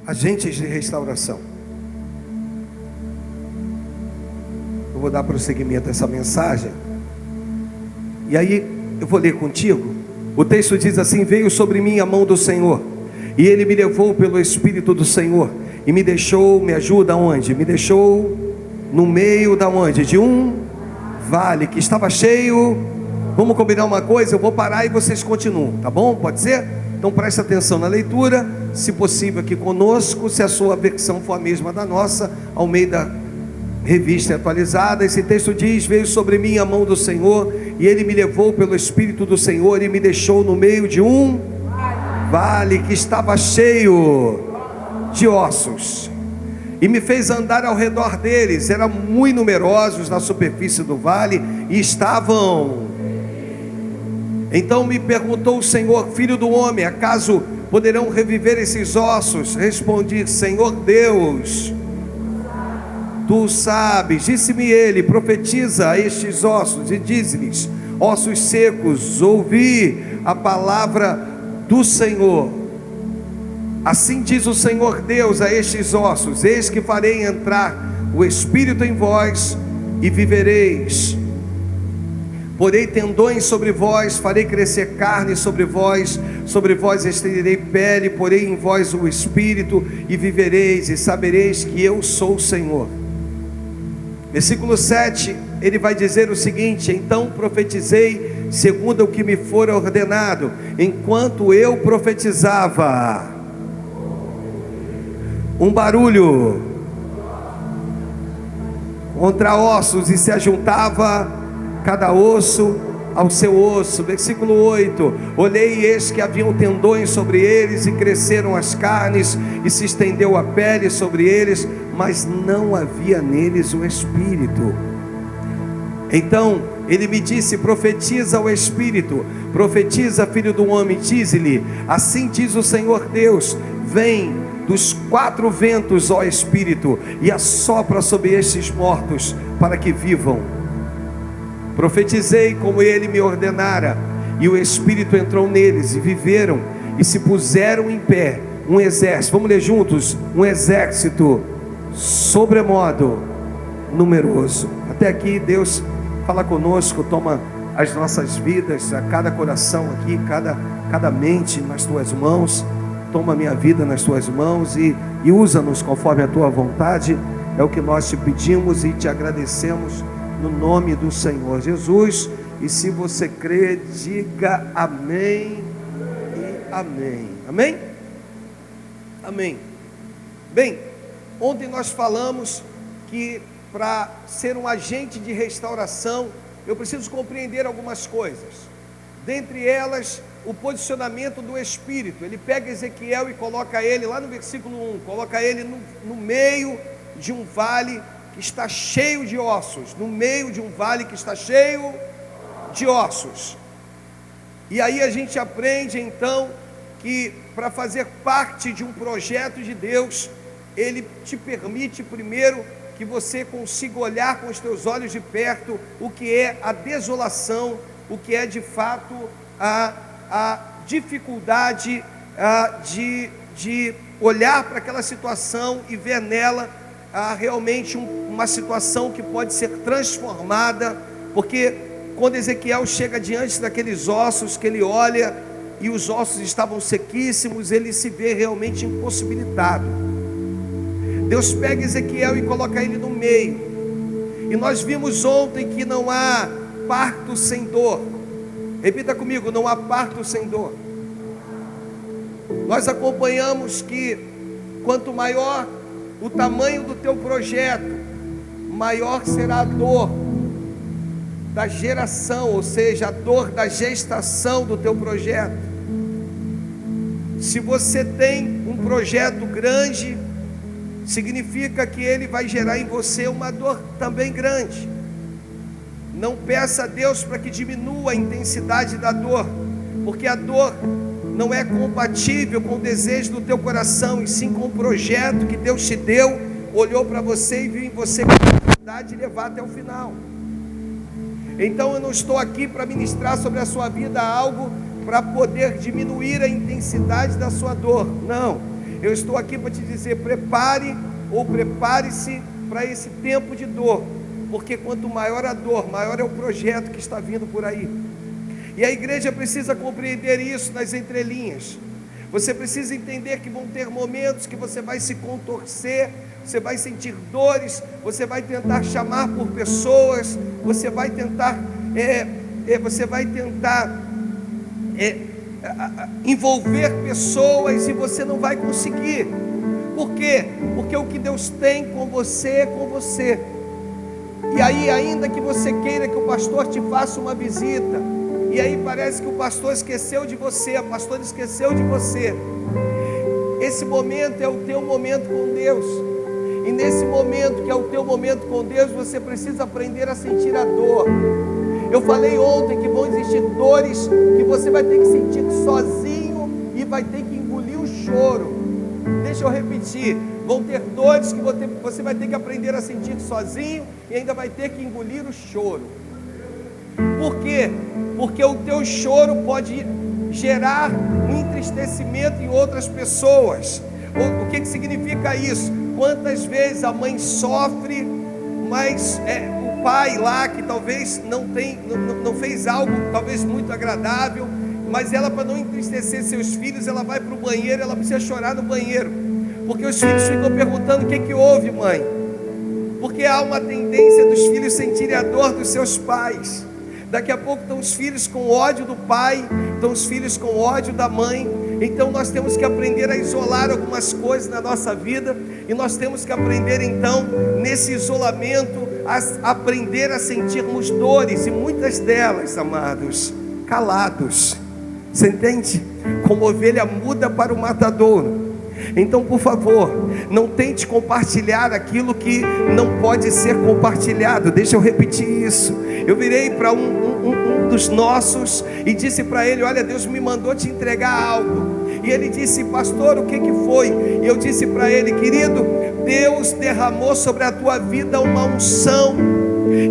agentes de restauração. Eu vou dar prosseguimento a essa mensagem. E aí eu vou ler contigo. O texto diz assim: veio sobre mim a mão do Senhor, e Ele me levou pelo Espírito do Senhor, e me deixou, me ajuda onde? Me deixou no meio da onde? De um vale que estava cheio. Vamos combinar uma coisa? Eu vou parar e vocês continuam, tá bom? Pode ser? Então preste atenção na leitura, se possível aqui conosco, se a sua versão for a mesma da nossa, Almeida Revista Atualizada. Esse texto diz: veio sobre mim a mão do Senhor, e Ele me levou pelo Espírito do Senhor, e me deixou no meio de um vale que estava cheio de ossos, e me fez andar ao redor deles. Eram muito numerosos na superfície do vale, e estavam. Então me perguntou o Senhor: filho do homem, acaso poderão reviver esses ossos? Respondi: Senhor Deus, Tu sabes. Disse-me Ele: profetiza a estes ossos e dize-lhes: ossos secos, ouvi a palavra do Senhor. Assim diz o Senhor Deus a estes ossos: eis que farei entrar o Espírito em vós e vivereis. Porei tendões sobre vós, farei crescer carne sobre vós estenderei pele, porei em vós o Espírito e vivereis, e sabereis que eu sou o Senhor. Versículo 7, ele vai dizer o seguinte: então profetizei segundo o que me fora ordenado. Enquanto eu profetizava, um barulho contra ossos, e se ajuntava cada osso ao seu osso. Versículo 8: olhei e eis que haviam tendões sobre eles, e cresceram as carnes, e se estendeu a pele sobre eles, mas não havia neles o Espírito. Então ele me disse: profetiza ao Espírito, profetiza, filho do homem, dize-lhe: assim diz o Senhor Deus, vem dos quatro ventos, ó Espírito, e assopra sobre estes mortos, para que vivam. Profetizei como ele me ordenara, e o Espírito entrou neles, e viveram, e se puseram em pé, um exército. Vamos ler juntos: um exército sobremodo numeroso. Até aqui Deus fala conosco, toma as nossas vidas, a cada coração aqui, cada mente nas tuas mãos. Toma a minha vida nas tuas mãos e usa-nos conforme a tua vontade. É o que nós te pedimos e te agradecemos no nome do Senhor Jesus. E se você crê, diga amém e amém. Amém? Amém. Bem, ontem nós falamos que para ser um agente de restauração, eu preciso compreender algumas coisas. Dentre elas, o posicionamento do Espírito. Ele pega Ezequiel e coloca ele lá no versículo 1, coloca ele no meio de um vale que está cheio de ossos, no meio de um vale que está cheio de ossos. E aí a gente aprende então que para fazer parte de um projeto de Deus, Ele te permite primeiro que você consiga olhar com os teus olhos de perto o que é a desolação, o que é de fato a dificuldade de olhar para aquela situação e ver nela realmente uma situação que pode ser transformada. Porque quando Ezequiel chega diante daqueles ossos, que ele olha e os ossos estavam sequíssimos, ele se vê realmente impossibilitado. Deus pega Ezequiel e coloca ele no meio, e nós vimos ontem que não há parto sem dor. Repita comigo: não há parto sem dor. Nós acompanhamos que quanto maior o tamanho do teu projeto, maior será a dor da geração, ou seja, a dor da gestação do teu projeto. Se você tem um projeto grande, significa que ele vai gerar em você uma dor também grande. Não peça a Deus para que diminua a intensidade da dor, porque a dor não é compatível com o desejo do teu coração, e sim com o projeto que Deus te deu, olhou para você e viu em você a capacidade de levar até o final. Então eu não estou aqui para ministrar sobre a sua vida algo para poder diminuir a intensidade da sua dor, não. eu estou aqui para te dizer: prepare-se para esse tempo de dor, porque quanto maior a dor, maior é o projeto que está vindo por aí. E a igreja precisa compreender isso nas entrelinhas. Você precisa entender que vão ter momentos que você vai se contorcer, você vai sentir dores, você vai tentar chamar por pessoas, você vai tentar envolver pessoas, e você não vai conseguir. Por quê? Porque o que Deus tem com você é com você. E aí, ainda que você queira que o pastor te faça uma visita, e aí parece que o pastor esqueceu de você, a pastora esqueceu de você, esse momento é o teu momento com Deus. E nesse momento que é o teu momento com Deus, você precisa aprender a sentir a dor. Eu falei ontem que vão existir dores que você vai ter que sentir sozinho e vai ter que engolir o choro. Deixa eu repetir: vão ter dores que você vai ter que aprender a sentir sozinho e ainda vai ter que engolir o choro. Por quê? Porque o teu choro pode gerar um entristecimento em outras pessoas. O que significa isso? Quantas vezes a mãe sofre, mas o pai lá que talvez não fez algo talvez muito agradável, mas ela, para não entristecer seus filhos, ela vai para o banheiro, ela precisa chorar no banheiro, porque os filhos ficam perguntando: o que houve, mãe? Porque há uma tendência dos filhos sentirem a dor dos seus pais. Daqui a pouco estão os filhos com ódio do pai, estão os filhos com ódio da mãe. Então nós temos que aprender a isolar algumas coisas na nossa vida, e nós temos que aprender então, nesse isolamento, a aprender a sentirmos dores, e muitas delas, amados, calados. Você entende? Como ovelha muda para o matadouro. Então, por favor, não tente compartilhar aquilo que não pode ser compartilhado. Deixa eu repetir isso. Eu virei para um dos nossos e disse para ele: olha, Deus me mandou te entregar algo. E ele disse: pastor, o que foi? E eu disse para ele: querido, Deus derramou sobre a tua vida uma unção,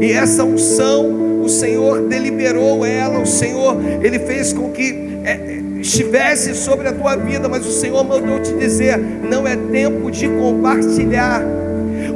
e essa unção, o Senhor deliberou ela, o Senhor, Ele fez com que estivesse sobre a tua vida, mas o Senhor mandou te dizer: não é tempo de compartilhar.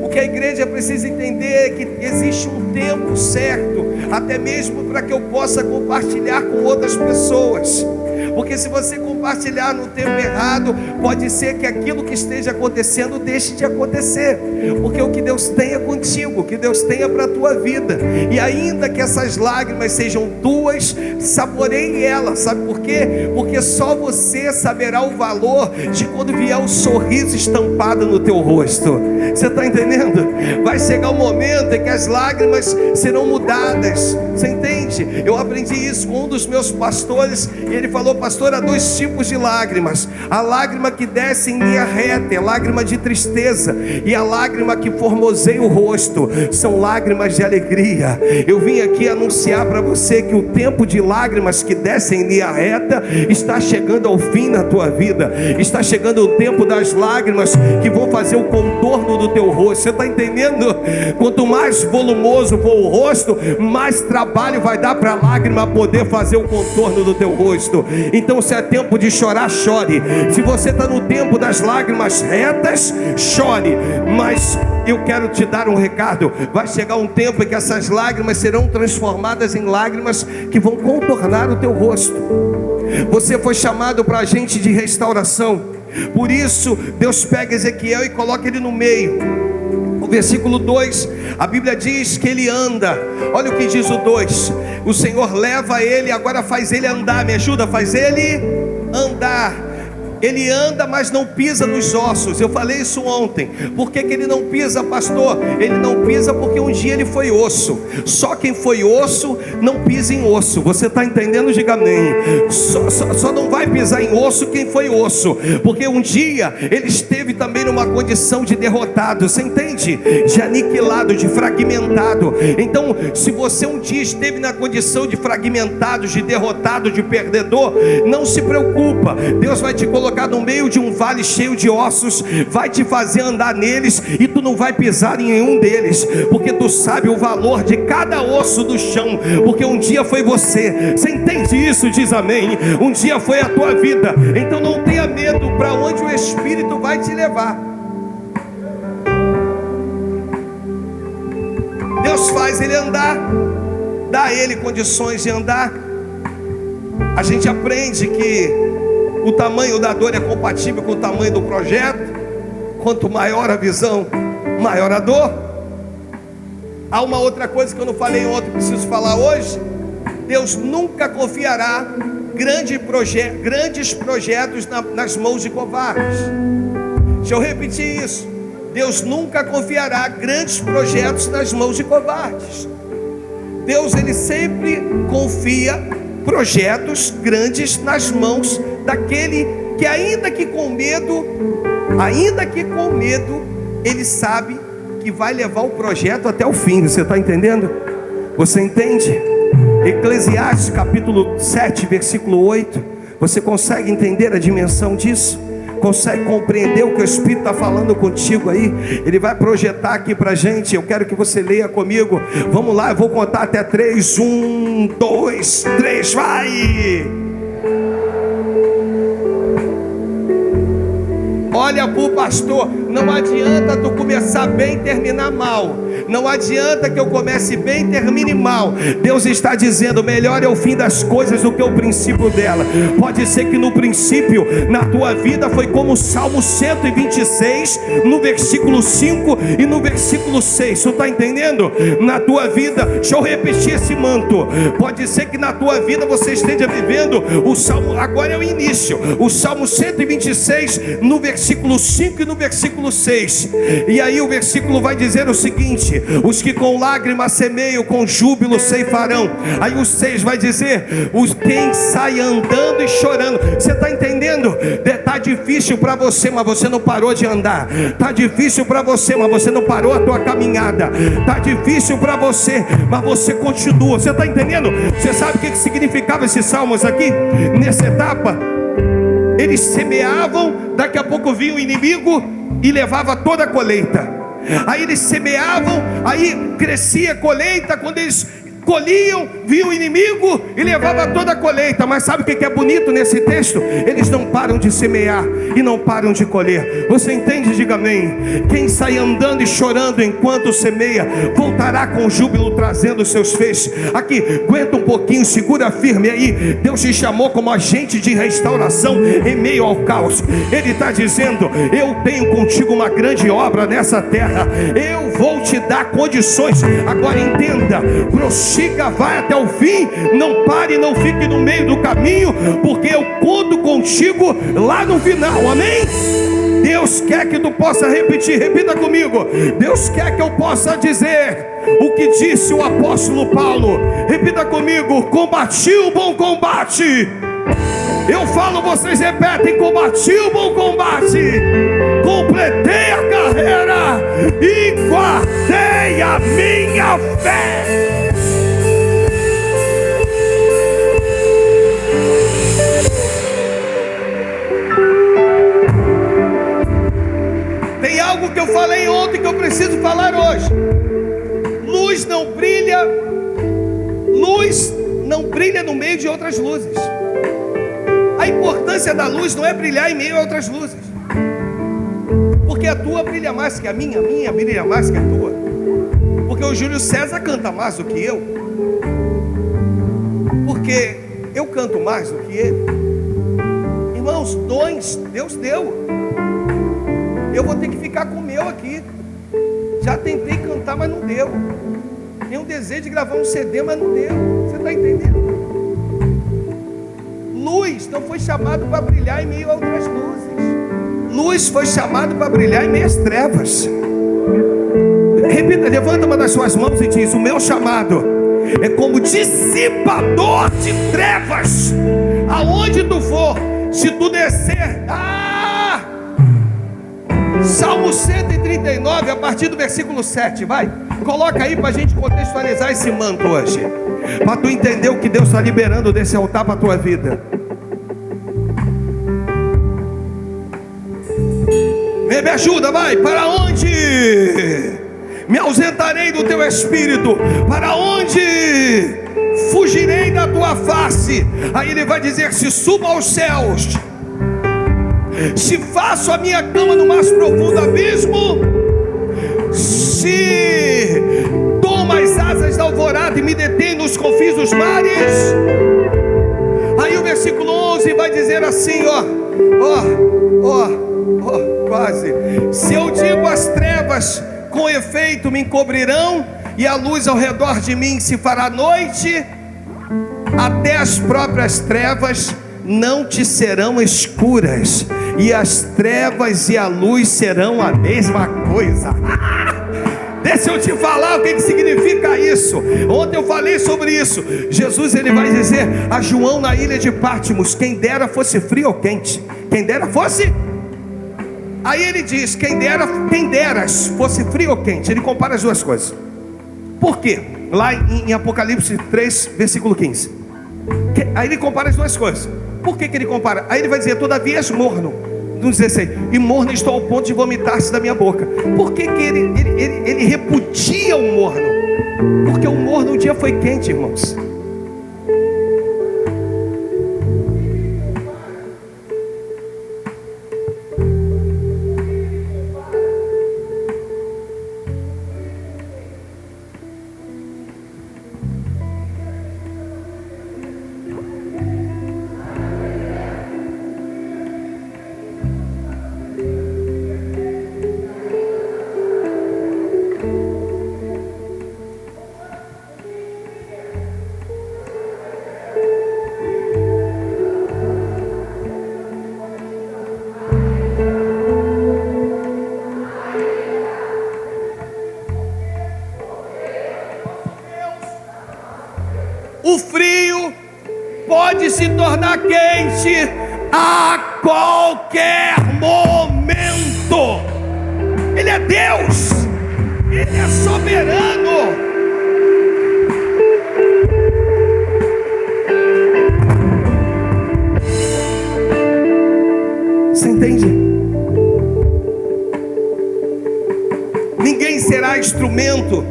O que a igreja precisa entender é que existe um tempo certo, até mesmo para que eu possa compartilhar com outras pessoas. Porque se você compartilhar no tempo errado, pode ser que aquilo que esteja acontecendo deixe de acontecer. Porque o que Deus tem é contigo, o que Deus tem é para a tua vida. E ainda que essas lágrimas sejam tuas, saboreie elas. Sabe por quê? Porque só você saberá o valor de quando vier o sorriso estampado no teu rosto. Você está entendendo? Vai chegar o momento em que as lágrimas serão mudadas. Você entende? Eu aprendi isso com um dos meus pastores, e ele falou: pastor, há dois tipos de lágrimas: a lágrima que desce em linha reta é lágrima de tristeza, e a lágrima que formoseia o rosto são lágrimas de alegria. Eu vim aqui anunciar para você que o tempo de lágrimas que descem em linha reta está chegando ao fim na tua vida. Está chegando o tempo das lágrimas que vão fazer o contorno do teu rosto. Você está entendendo? Quanto mais volumoso for o rosto, mais trabalho vai dar para a lágrima poder fazer o contorno do teu rosto. Então, se é tempo de chorar, chore. Se você está no tempo das lágrimas retas, chore. Mas eu quero te dar um recado: vai chegar um tempo em que essas lágrimas serão transformadas em lágrimas que vão contornar o teu rosto. Você foi chamado para agente de restauração. Por isso, Deus pega Ezequiel e coloca ele no meio. O versículo 2, a Bíblia diz que ele anda. Olha o que diz o 2: o Senhor leva ele, agora faz ele andar. Me ajuda, faz ele andar. Ele anda, mas não pisa nos ossos. Eu falei isso ontem. Por que ele não pisa, pastor? Ele não pisa porque um dia ele foi osso. Só quem foi osso não pisa em osso. Você está entendendo? Diga amém. Só não vai pisar em osso quem foi osso, porque um dia ele esteve também numa condição de derrotado. Você entende? De aniquilado, de fragmentado. Então, se você um dia esteve na condição de fragmentado, de derrotado, de perdedor, não se preocupa. Deus vai te colocar no meio de um vale cheio de ossos, vai te fazer andar neles, e tu não vai pisar em nenhum deles, porque tu sabe o valor de cada osso do chão, porque um dia foi você. Você entende isso? Diz amém. Um dia foi a tua vida. Então não tenha medo para onde o Espírito vai te levar. Deus faz ele andar, dá a ele condições de andar. A gente aprende que o tamanho da dor é compatível com o tamanho do projeto. Quanto maior a visão, maior a dor. Há uma outra coisa que eu não falei ontem, preciso falar hoje. Deus nunca confiará grandes projetos nas mãos de covardes. Deixa eu repetir isso. Deus nunca confiará grandes projetos nas mãos de covardes. Deus, ele sempre confia projetos grandes nas mãos daquele que ainda que com medo, ele sabe que vai levar o projeto até o fim. Você está entendendo? Você entende? Eclesiastes capítulo 7, versículo 8. Você consegue entender a dimensão disso? Consegue compreender o que o Espírito está falando contigo aí? Ele vai projetar aqui para a gente. Eu quero que você leia comigo. Vamos lá, eu vou contar até 3. 1, 2, 3, vai! Olha para o pastor, não adianta tu começar bem e terminar mal. Não adianta que eu comece bem e termine mal. Deus está dizendo, melhor é o fim das coisas do que o princípio dela. Pode ser que no princípio, na tua vida, foi como o Salmo 126, no versículo 5 e no versículo 6. Tu está entendendo? Na tua vida, deixa eu repetir esse manto. Pode ser que na tua vida você esteja vivendo o Salmo, agora é o início, o Salmo 126, no versículo 5 e no versículo 6. E aí o versículo vai dizer o seguinte: os que com lágrimas semeiam, com júbilo ceifarão. Aí o 6 vai dizer: os quem sai andando e chorando. Você está entendendo? Está difícil para você, mas você não parou de andar. Está difícil para você, mas você não parou a tua caminhada. Está difícil para você, mas você continua. Você está entendendo? Você sabe o que significava esses salmos aqui? Nessa etapa, eles semeavam, daqui a pouco vinha o inimigo e levava toda a colheita. Aí eles semeavam, aí crescia a colheita. Quando eles colhiam, vinha o inimigo e levava toda a colheita. Mas sabe o que é bonito nesse texto? Eles não param de semear e não param de colher. Você entende? Diga amém. Quem sai andando e chorando enquanto semeia, voltará com júbilo trazendo os seus feixes. Aqui, aguenta um pouquinho, segura firme aí. Deus te chamou como agente de restauração em meio ao caos. Ele está dizendo: eu tenho contigo uma grande obra nessa terra. Eu vou te dar condições. Agora entenda, prossiga, vai até o fim. Não pare, não fique no meio do caminho, porque eu conto contigo lá no final. Amém? Deus quer que tu possa repetir. Repita comigo. Deus quer que eu possa dizer o que disse o apóstolo Paulo. Repita comigo: combati o bom combate. Eu falo, vocês repetem: combati o bom combate, completei a carreira e guardei a minha fé. Tem algo que eu falei ontem que eu preciso falar hoje. Luz não brilha no meio de outras luzes. A importância da luz não é brilhar em meio a outras luzes, porque a tua brilha mais que a minha brilha mais que a tua, porque o Júlio César canta mais do que eu, porque eu canto mais do que ele. Irmãos, dons Deus deu. Eu vou ter que ficar com o meu aqui. Já tentei cantar, mas não deu. Tenho um desejo de gravar um CD, mas não deu. Você está entendendo? Luz não foi chamado para brilhar em meio a outras luzes. Luz foi chamado para brilhar em meio às trevas. Repita, levanta uma das suas mãos e diz: o meu chamado é como dissipador de trevas. Aonde tu for, se tu descer, Salmo 139, a partir do versículo 7, vai. Coloca aí para a gente contextualizar esse manto hoje, para tu entender o que Deus está liberando desse altar para a tua vida. Me ajuda, vai. Para onde me ausentarei do teu espírito? Para onde fugirei da tua face? Aí ele vai dizer: se suba aos céus, Se faço a minha cama no mais profundo abismo, se tomo as asas da alvorada e me detenho nos confins dos mares. Aí o versículo 11 vai dizer assim, quase: se eu digo as trevas, com efeito me encobrirão, e a luz ao redor de mim se fará noite, até as próprias trevas não te serão escuras, e as trevas e a luz serão a mesma coisa. Deixa eu te falar o que significa isso. Ontem eu falei sobre isso. Jesus, ele vai dizer a João na ilha de Patmos: quem dera fosse frio ou quente, quem dera fosse. Aí ele diz: quem deras fosse frio ou quente. Ele compara as duas coisas. Por quê? Lá em Apocalipse 3, versículo 15. Aí ele compara as duas coisas. Por que ele compara? Aí ele vai dizer: todavia és morno, no 16, e morno estou ao ponto de vomitar-se da minha boca. Por que ele repudia o morno? Porque o morno um dia foi quente, irmãos. O frio pode se tornar quente a qualquer momento. Ele é Deus, Ele é soberano. Você entende? Ninguém será instrumento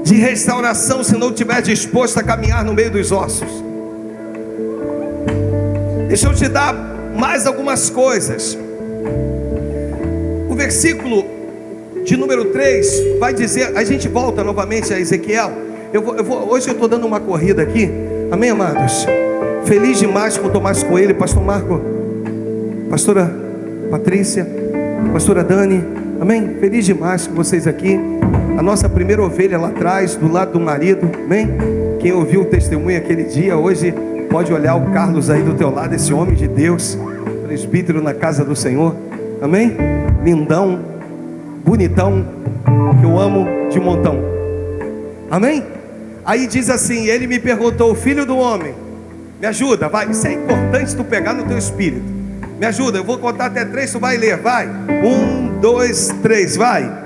de restauração se não estiver disposto a caminhar no meio dos ossos. Deixa eu te dar mais algumas coisas. O versículo de número 3 vai dizer, a gente volta novamente a Ezequiel. Hoje eu estou dando uma corrida aqui, amém, amados? Feliz demais com o Tomás Coelho, pastor Marco, pastora Patrícia, pastora Dani, amém? Feliz demais com vocês aqui. A nossa primeira ovelha lá atrás, do lado do marido, amém? Quem ouviu o testemunho aquele dia, hoje pode olhar o Carlos aí do teu lado, esse homem de Deus, presbítero na casa do Senhor, amém? Lindão, bonitão, que eu amo de montão, amém? Aí diz assim, ele me perguntou: filho do homem, me ajuda, vai, isso é importante tu pegar no teu espírito, me ajuda, eu vou contar até 3, tu vai ler, vai, 1, 2, 3, vai.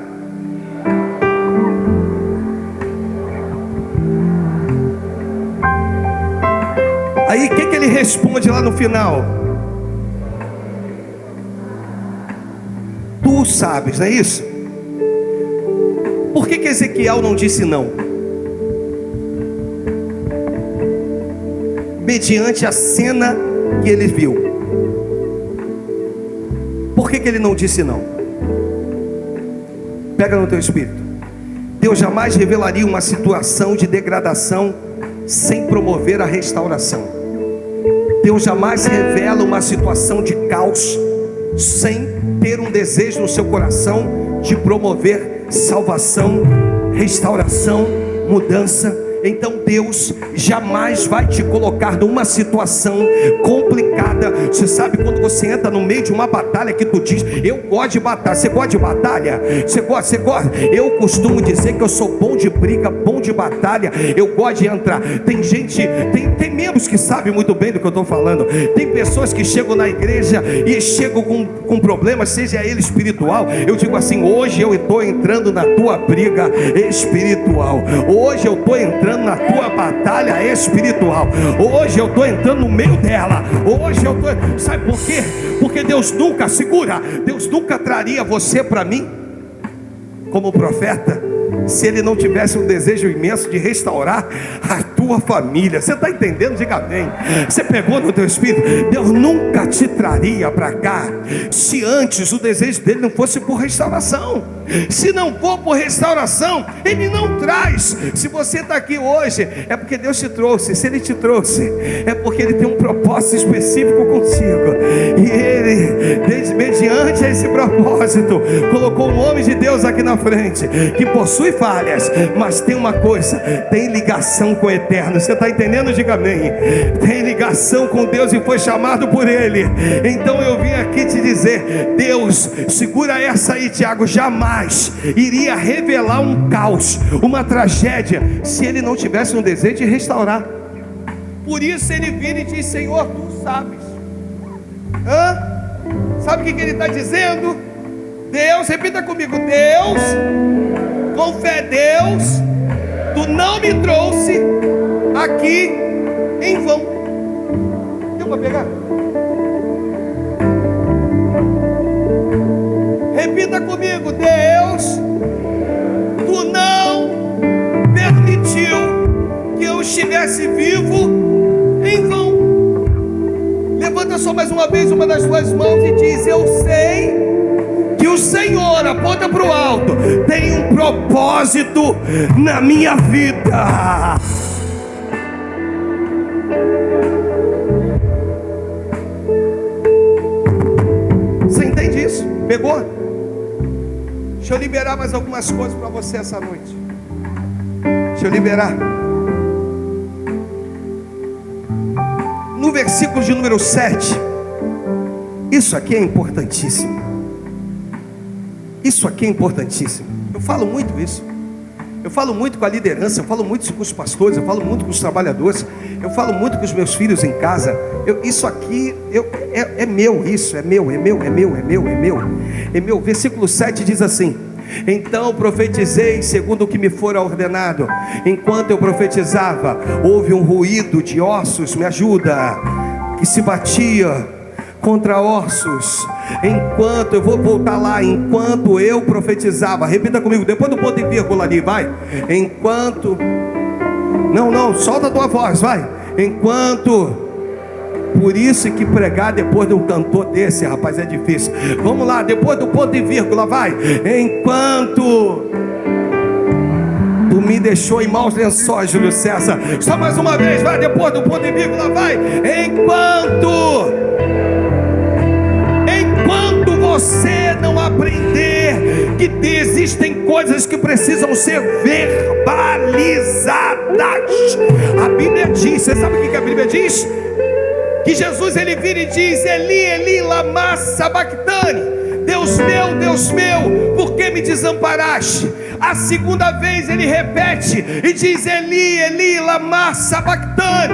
Aí o que ele responde lá no final? Tu sabes, não é isso? Por que Ezequiel não disse não? Mediante a cena que ele viu. Por que ele não disse não? Pega no teu espírito. Deus jamais revelaria uma situação de degradação sem promover a restauração. Deus jamais revela uma situação de caos sem ter um desejo no seu coração de promover salvação, restauração, mudança. Então Deus jamais vai te colocar numa situação complicada. Você sabe quando você entra no meio de uma batalha que tu diz: eu gosto de batalha. Você gosta de batalha? Você gosta? Eu costumo dizer que eu sou bom de briga, bom de batalha. Eu gosto de entrar. Tem gente, tem membros que sabem muito bem do que eu estou falando. Tem pessoas que chegam na igreja e chegam com problemas, seja ele espiritual. Eu digo assim: hoje eu estou entrando na tua briga espiritual. Hoje eu estou entrando na tua batalha espiritual. Hoje eu estou entrando no meio dela. Hoje eu estou. Sabe por quê? Porque Deus nunca, segura, Deus nunca traria você para mim como profeta se Ele não tivesse um desejo imenso de restaurar a tua tua família. Você está entendendo? Diga amém. Você pegou no teu espírito? Deus nunca te traria para cá se antes o desejo dele não fosse por restauração. Se não for por restauração, ele não traz. Se você está aqui hoje, é porque Deus te trouxe. Se ele te trouxe, é porque ele tem um propósito específico contigo. E ele, mediante esse propósito, colocou um homem de Deus aqui na frente, que possui falhas, mas tem uma coisa: tem ligação com o eterno. Você está entendendo? Diga amém. Tem ligação com Deus e foi chamado por ele. Então eu vim aqui te dizer: Deus, segura essa aí, Tiago, jamais iria revelar um caos, uma tragédia, se ele não tivesse um desejo de restaurar. Por isso ele vira e diz: Senhor, tu sabes. Sabe o que ele está dizendo? Deus, repita comigo: Deus, com fé, Deus, tu não me trouxe aqui em vão. Deu para pegar? Repita comigo: Deus, tu não permitiu que eu estivesse vivo em vão. Levanta só mais uma vez uma das suas mãos e diz: eu sei que o Senhor, aponta para o alto, tem um propósito na minha vida. Você entende isso? Pegou? Deixa eu liberar mais algumas coisas para você essa noite. Deixa eu liberar. No versículo de número 7, isso aqui é importantíssimo. Isso aqui é importantíssimo. Eu falo muito isso. Eu falo muito com a liderança, eu falo muito com os pastores, eu falo muito com os trabalhadores, eu falo muito com os meus filhos em casa. Isso aqui é meu, isso é meu. Versículo 7 diz assim: então profetizei segundo o que me fora ordenado. Enquanto eu profetizava, houve um ruído de ossos, me ajuda, que se batia contra ossos. Enquanto, eu vou voltar lá, enquanto eu profetizava, repita comigo, depois do ponto e vírgula ali, vai. Enquanto, não, solta a tua voz, vai. Enquanto, por isso que pregar depois de um cantor desse, rapaz, é difícil. Vamos lá, depois do ponto e vírgula, vai. Enquanto tu me deixou em maus lençóis, Júlio César. Só mais uma vez, vai, depois do ponto e vírgula, vai. Enquanto você não aprender que existem coisas que precisam ser verbalizadas. A Bíblia diz, você sabe o que a Bíblia diz? Que Jesus, ele vira e diz: Eli, Eli, lama sabachthani. Deus meu, por que me desamparaste? A segunda vez ele repete e diz: Eli, Eli, lama sabachthani.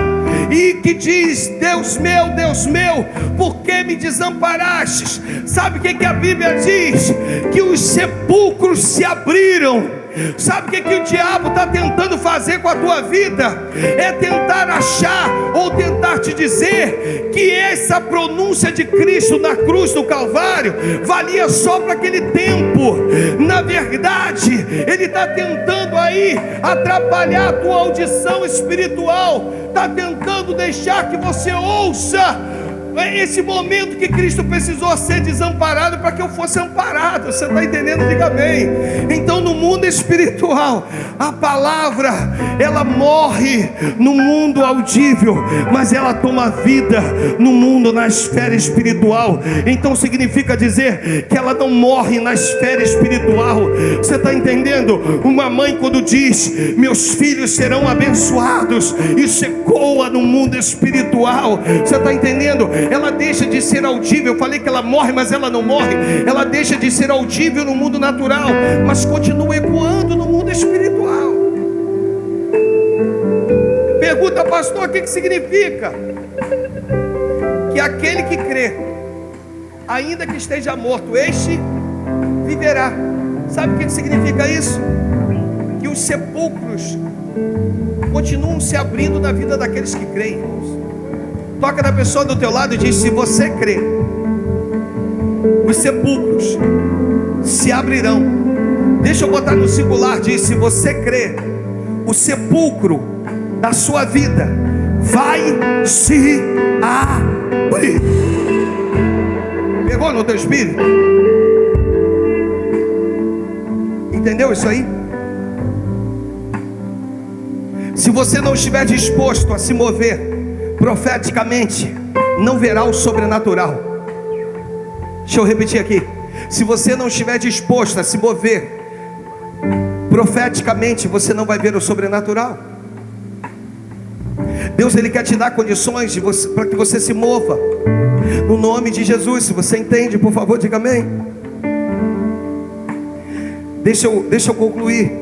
E que diz: Deus meu, por que me desamparastes? Sabe o que a Bíblia diz? Que os sepulcros se abriram. Sabe o que o diabo está tentando fazer com a tua vida? É tentar achar ou tentar te dizer que essa pronúncia de Cristo na cruz do Calvário valia só para aquele tempo. Na verdade, ele está tentando aí atrapalhar a tua audição espiritual, está tentando deixar que você ouça esse momento que Cristo precisou ser desamparado para que eu fosse amparado. Você está entendendo? Diga amém. Então, no mundo espiritual, a palavra, ela morre no mundo audível, mas ela toma vida no mundo, na esfera espiritual. Então significa dizer que ela não morre na esfera espiritual. Você está entendendo? Uma mãe, quando diz: meus filhos serão abençoados, isso ecoa no mundo espiritual. Você está entendendo? Ela deixa de ser audível. Eu falei que ela morre, mas ela não morre. Ela deixa de ser audível no mundo natural, mas continua ecoando no mundo espiritual. Pergunta, pastor, o que significa? Que aquele que crê, ainda que esteja morto, este viverá. Sabe o que significa isso? Que os sepulcros continuam se abrindo na vida daqueles que creem, irmãos. Toca na pessoa do teu lado e diz: se você crê, os sepulcros se abrirão. Deixa eu botar no singular, diz: se você crê, o sepulcro da sua vida vai se abrir. Pegou no teu espírito? Entendeu isso aí? Se você não estiver disposto a se mover profeticamente, não verá o sobrenatural. Deixa eu repetir aqui. Se você não estiver disposto a se mover profeticamente, você não vai ver o sobrenatural. Deus, Ele quer te dar condições para que você se mova, no nome de Jesus. Se você entende, por favor, diga amém. Deixa eu concluir.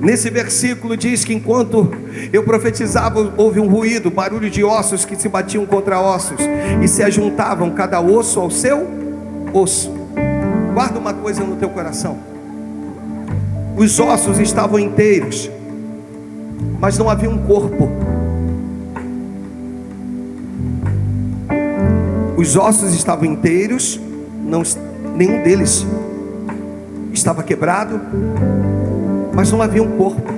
Nesse versículo diz que enquanto eu profetizava, houve um ruído, barulho de ossos que se batiam contra ossos e se ajuntavam, cada osso ao seu osso. Guarda uma coisa no teu coração: os ossos estavam inteiros, mas não havia um corpo. Os ossos estavam inteiros, nenhum deles estava quebrado, mas não havia um corpo.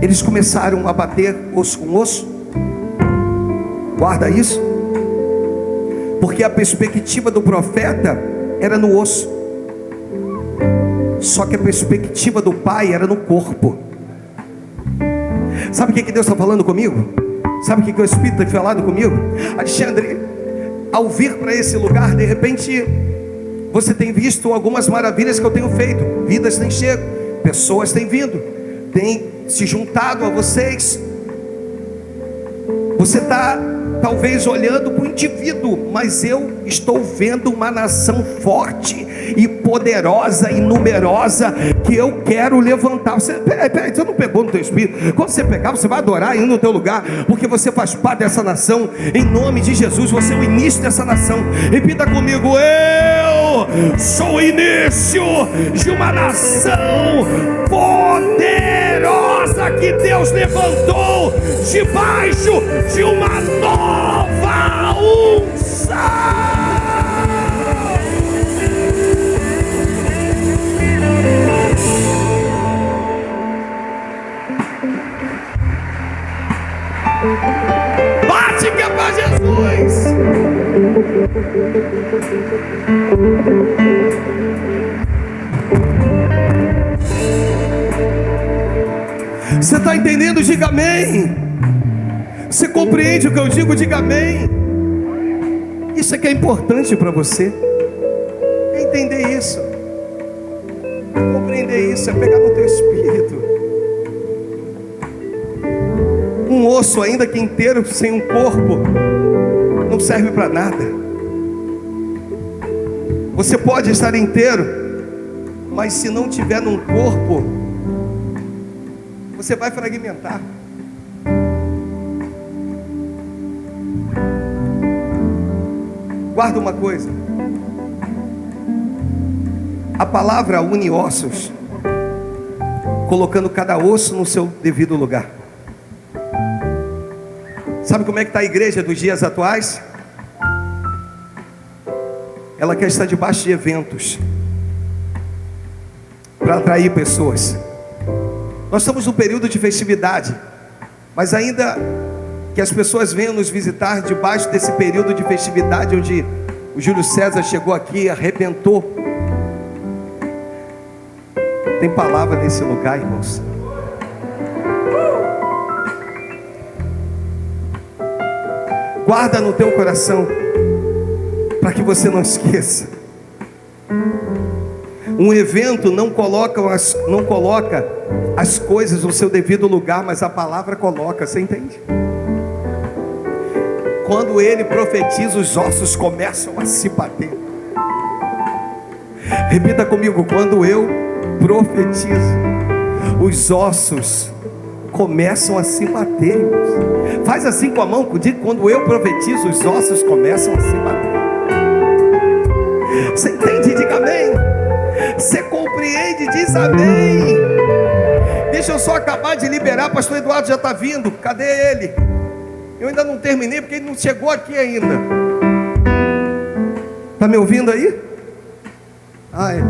Eles começaram a bater osso com osso. Guarda isso, porque a perspectiva do profeta era no osso, só que a perspectiva do pai era no corpo. Sabe o que Deus está falando comigo? Sabe o que o Espírito tem falado comigo? Alexandre, ao vir para esse lugar, de repente você tem visto algumas maravilhas que eu tenho feito. Vidas têm chego, pessoas têm vindo, têm se juntado a vocês. Você está talvez olhando para o indivíduo, mas eu estou vendo uma nação forte e poderosa e numerosa que eu quero levantar. Peraí, você não pegou no teu espírito? Quando você pegar, você vai adorar aí no teu lugar, porque você faz parte dessa nação. Em nome de Jesus, você é o início dessa nação. Repita comigo: eu sou o início de uma nação poderosa que Deus levantou debaixo de uma nova unção. Bate que é para Jesus. Você está entendendo? Diga amém. Você compreende o que eu digo? Diga amém. Isso é que é importante para você. É entender isso. Compreender isso é pegar no teu espírito. Um osso, ainda que inteiro, sem um corpo, não serve para nada. Você pode estar inteiro, mas se não tiver num corpo, você vai fragmentar. Guarda uma coisa: a palavra une ossos, colocando cada osso no seu devido lugar. Sabe como é que está a igreja dos dias atuais? Ela quer estar debaixo de eventos para atrair pessoas. Nós estamos num período de festividade, mas ainda que as pessoas venham nos visitar debaixo desse período de festividade, onde o Júlio César chegou aqui e arrebentou. Tem palavra nesse lugar, irmãos. Guarda no teu coração, para que você não esqueça. Um evento não coloca as coisas no seu devido lugar, mas a palavra coloca. Você entende? Quando ele profetiza, os ossos começam a se bater. Repita comigo: quando eu profetizo, os ossos começam a se bater. Faz assim com a mão, diga: quando eu profetizo, os ossos começam a se bater. Você entende? Diga amém. Você compreende? Diz amém. Deixa eu só acabar de liberar. Pastor Eduardo já está vindo. Cadê ele? Eu ainda não terminei, porque ele não chegou aqui ainda. Está me ouvindo aí? Ah, é.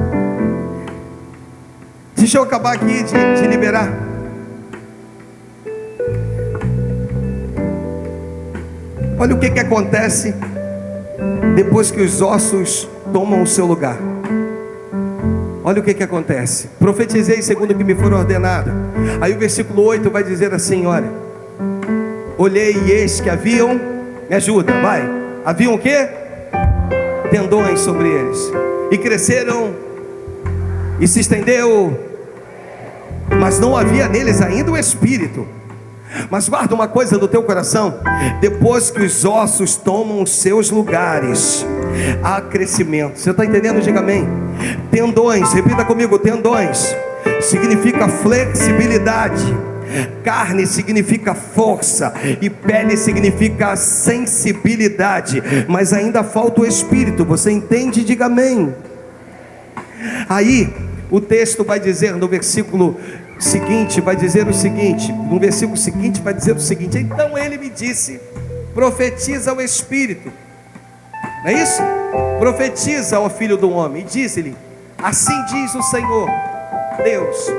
Deixa eu acabar aqui de liberar. Olha o que acontece depois que os ossos tomam o seu lugar. Olha o que acontece. Profetizei segundo o que me for ordenado. Aí o versículo 8 vai dizer assim, olha: olhei e eis que haviam, me ajuda, vai. Haviam o quê? Tendões sobre eles. E cresceram e se estendeu, mas não havia neles ainda o espírito. Mas guarda uma coisa no teu coração: depois que os ossos tomam os seus lugares, há crescimento. Você está entendendo? Diga amém. Tendões, repita comigo: tendões significa flexibilidade, carne significa força e pele significa sensibilidade. Mas ainda falta o espírito. Você entende? Diga amém. Aí o texto vai dizer no versículo seguinte, vai dizer o seguinte, no versículo seguinte vai dizer o seguinte: então ele me disse, profetiza o Espírito, não é isso? Profetiza ao Filho do Homem, e disse-lhe, assim diz o Senhor Deus,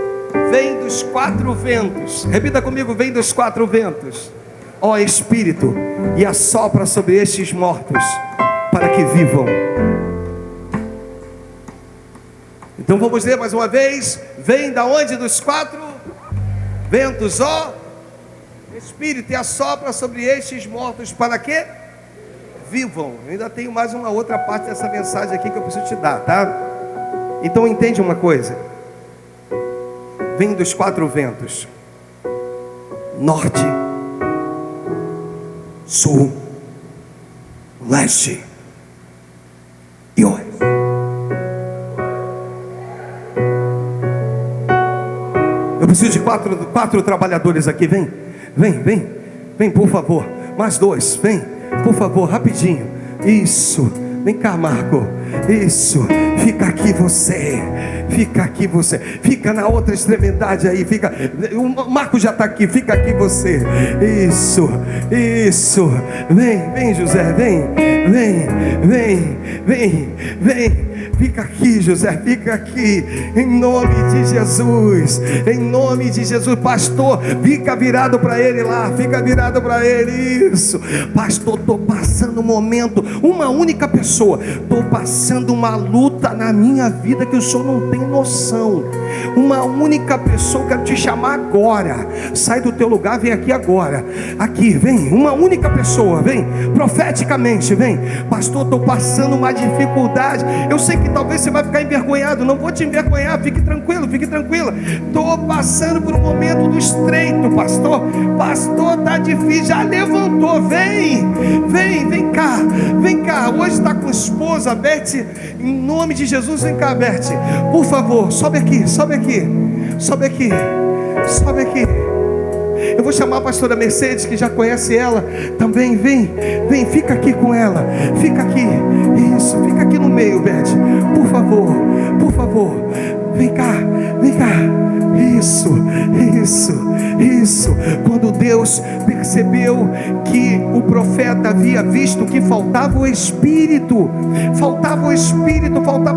vem dos quatro ventos, repita comigo, vem dos quatro ventos, ó Espírito, e assopra sobre estes mortos, para que vivam. Então vamos ler mais uma vez. Vem da onde? Dos quatro ventos, ó Espírito, e assopra sobre estes mortos, para que vivam. Eu ainda tenho mais uma outra parte dessa mensagem aqui que eu preciso te dar, tá? Então entende uma coisa: vem dos quatro ventos, norte, sul, leste e oeste. Eu preciso de quatro trabalhadores aqui. Vem, por favor. Mais dois, vem, por favor, rapidinho. Isso, vem cá, Marco. Isso, fica aqui você. Fica na outra extremidade aí. O Marco já está aqui, fica aqui você. Isso. Vem, José, vem. Fica aqui, José, fica aqui, em nome de Jesus, pastor, fica virado para ele lá, isso, pastor, estou passando um momento, uma única pessoa, estou passando uma luta na minha vida que o senhor não tem noção, uma única pessoa, quero te chamar agora, sai do teu lugar, vem aqui agora, vem, uma única pessoa, vem, profeticamente, vem, pastor, estou passando uma dificuldade, eu sei que talvez você vai ficar envergonhado, não vou te envergonhar, fique tranquila, estou passando por um momento do estreito, pastor, está difícil, já levantou, vem cá, hoje está com a esposa, Beth, em nome de Jesus, vem cá, Beth, por favor, sobe aqui, eu vou chamar a pastora Mercedes, que já conhece ela, também, vem, fica aqui com ela, fica aqui no meio, Beth, por favor, vem cá, isso, quando Deus percebeu que o profeta havia visto que faltava o Espírito, faltava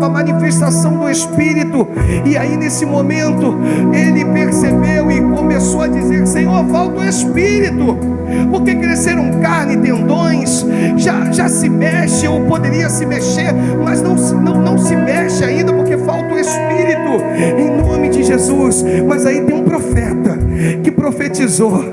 a manifestação do Espírito, e aí nesse momento, ele percebeu e começou a dizer, Senhor, falta o Espírito, porque cresceram carne e tendões, já se mexe, ou poderia se mexer, mas não se mexe ainda, porque falta o Espírito, em nome de Jesus. Mas aí tem um profeta que profetizou,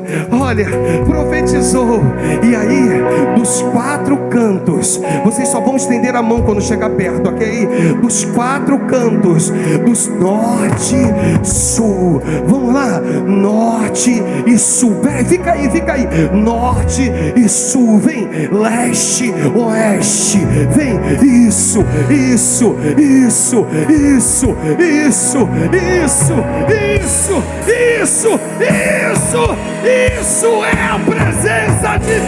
e aí dos quatro cantos, vocês só vão estender a mão quando chegar perto, ok? Dos quatro cantos, dos norte, sul, vamos lá, norte e sul, fica aí, norte e sul, vem, leste, oeste, vem, isso é a presença de Deus.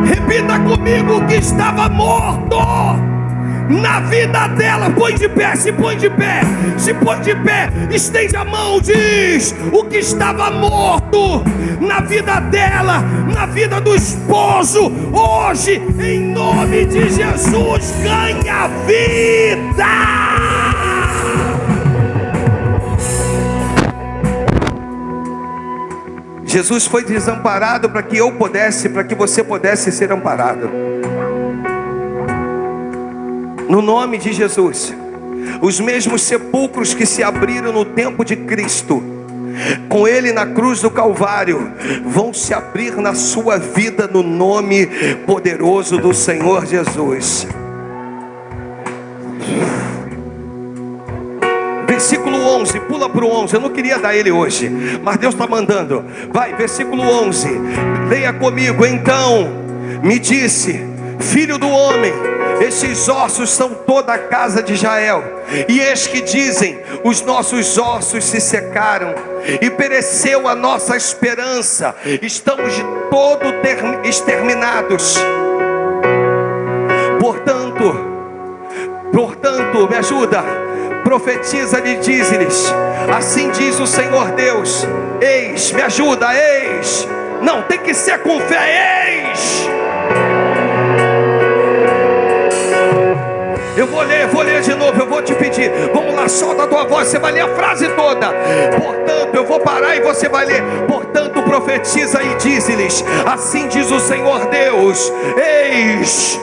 Repita comigo: que estava morto na vida dela, se põe de pé, estende a mão, diz: o que estava morto na vida dela, na vida do esposo. Hoje, em nome de Jesus, ganha vida. Jesus foi desamparado para que eu pudesse, para que você pudesse ser amparado. No nome de Jesus, os mesmos sepulcros que se abriram no tempo de Cristo, com Ele na cruz do Calvário, vão se abrir na sua vida no nome poderoso do Senhor Jesus. Versículo 11, pula para o 11, eu não queria dar ele hoje, mas Deus está mandando. Vai, versículo 11, leia comigo. Então me disse: filho do homem, estes ossos são toda a casa de Israel. E eis que dizem: os nossos ossos se secaram e pereceu a nossa esperança, estamos de todo exterminados. Portanto, me ajuda, profetiza-lhe, diz-lhes: assim diz o Senhor Deus, eis, me ajuda, eis, não, tem que ser com fé, eis. Eu vou ler de novo, eu vou te pedir, vamos lá, solta a tua voz, você vai ler a frase toda. Portanto, eu vou parar e você vai ler. Portanto, profetiza e diz-lhes: assim diz o Senhor Deus, eis.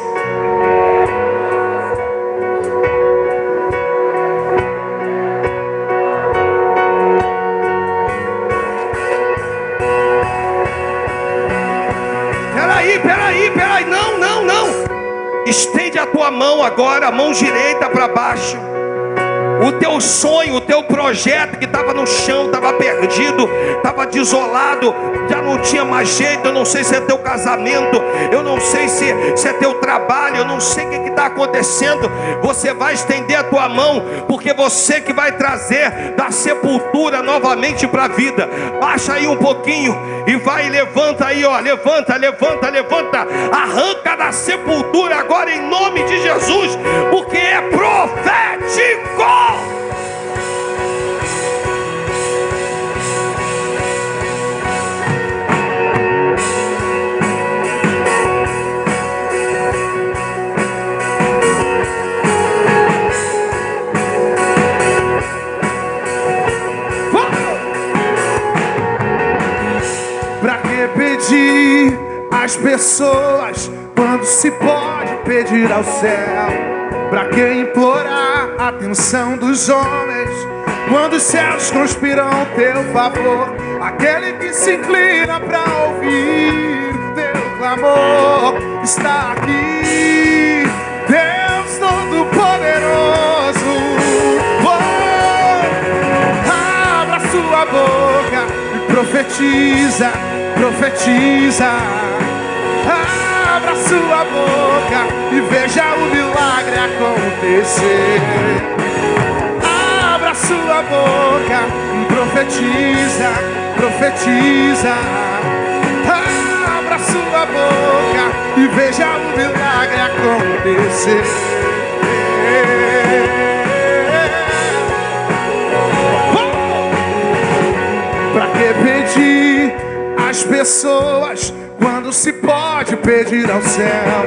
Peraí, não. Estende a tua mão agora, a mão direita para baixo. O teu sonho, o teu projeto que estava no chão, estava perdido, estava desolado, já não tinha mais jeito. Eu não sei se é teu casamento, eu não sei se é teu trabalho, eu não sei o que está acontecendo. Você vai estender a tua mão, porque você que vai trazer da sepultura novamente para a vida. Baixa aí um pouquinho e vai, levanta aí, ó, levanta. Arranca da sepultura agora em nome de Jesus, porque é profético. Pra que pedir às pessoas quando se pode pedir ao céu? Pra que implorar a atenção dos homens quando os céus conspiram ao teu favor? Aquele que se inclina pra ouvir teu clamor está aqui, Deus Todo-Poderoso. Abra sua boca e profetiza. Abra sua boca e veja o milagre acontecer. Abra sua boca e profetiza. Abra sua boca e veja o milagre acontecer. Pra que pedir às pessoas quando se pode pedir ao céu?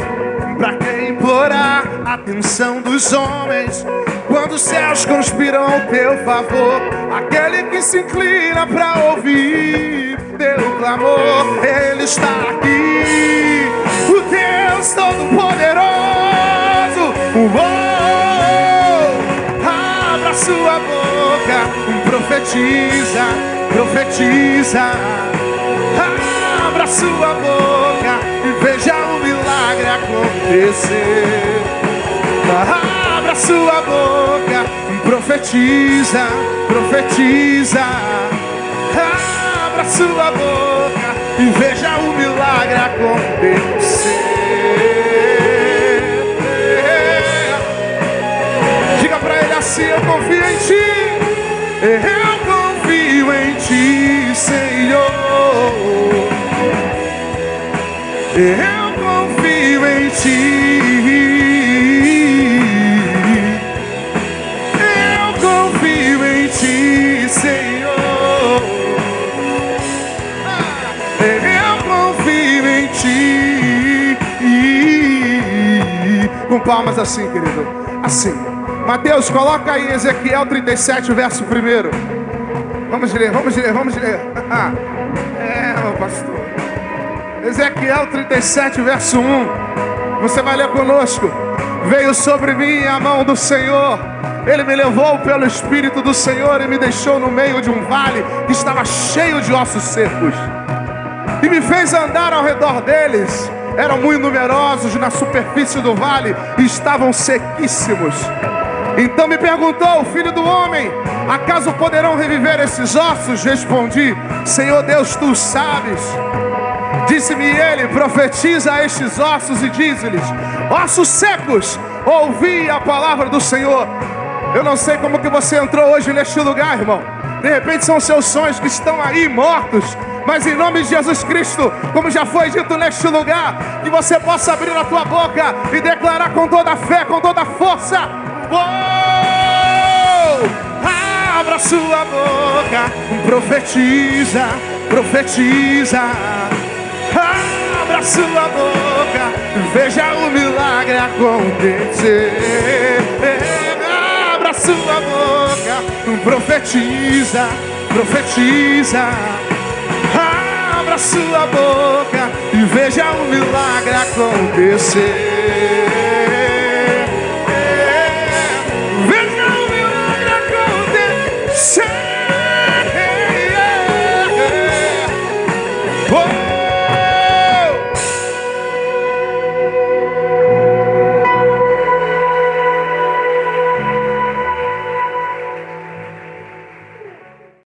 Pra que implorar a atenção dos homens quando os céus conspiram ao teu favor? Aquele que se inclina pra ouvir teu clamor, Ele está aqui, o Deus Todo-Poderoso. Abra sua boca, profetiza. Abra sua boca e veja o milagre acontecer. Abra sua boca e profetiza. Abra sua boca e veja o milagre acontecer. Diga pra ele assim: eu confio em ti. Eu confio em ti, Senhor. Eu confio em ti. Eu confio em ti, Senhor. com palmas assim, querido. Assim. Mateus, coloca aí Ezequiel 37, verso 1. Vamos ler. Meu pastor. Ezequiel 37, verso 1. Você vai ler conosco. Veio sobre mim a mão do Senhor. Ele me levou pelo Espírito do Senhor e me deixou no meio de um vale que estava cheio de ossos secos. E me fez andar ao redor deles. Eram muito numerosos na superfície do vale e estavam sequíssimos. Então me perguntou: filho do homem, acaso poderão reviver esses ossos? Respondi: Senhor Deus, tu sabes. Disse-me ele: profetiza a estes ossos e dize-lhes: ossos secos, ouvi a palavra do Senhor. Eu não sei como que você entrou hoje neste lugar, irmão. De repente são seus sonhos que estão aí mortos. Mas em nome de Jesus Cristo, como já foi dito neste lugar, que você possa abrir a tua boca e declarar com toda a fé, com toda a força: abra sua boca, profetiza, profetiza. Abra sua boca, veja o milagre acontecer. Abra sua boca, profetiza, profetiza. Abra sua boca e veja o milagre acontecer. Veja o milagre acontecer.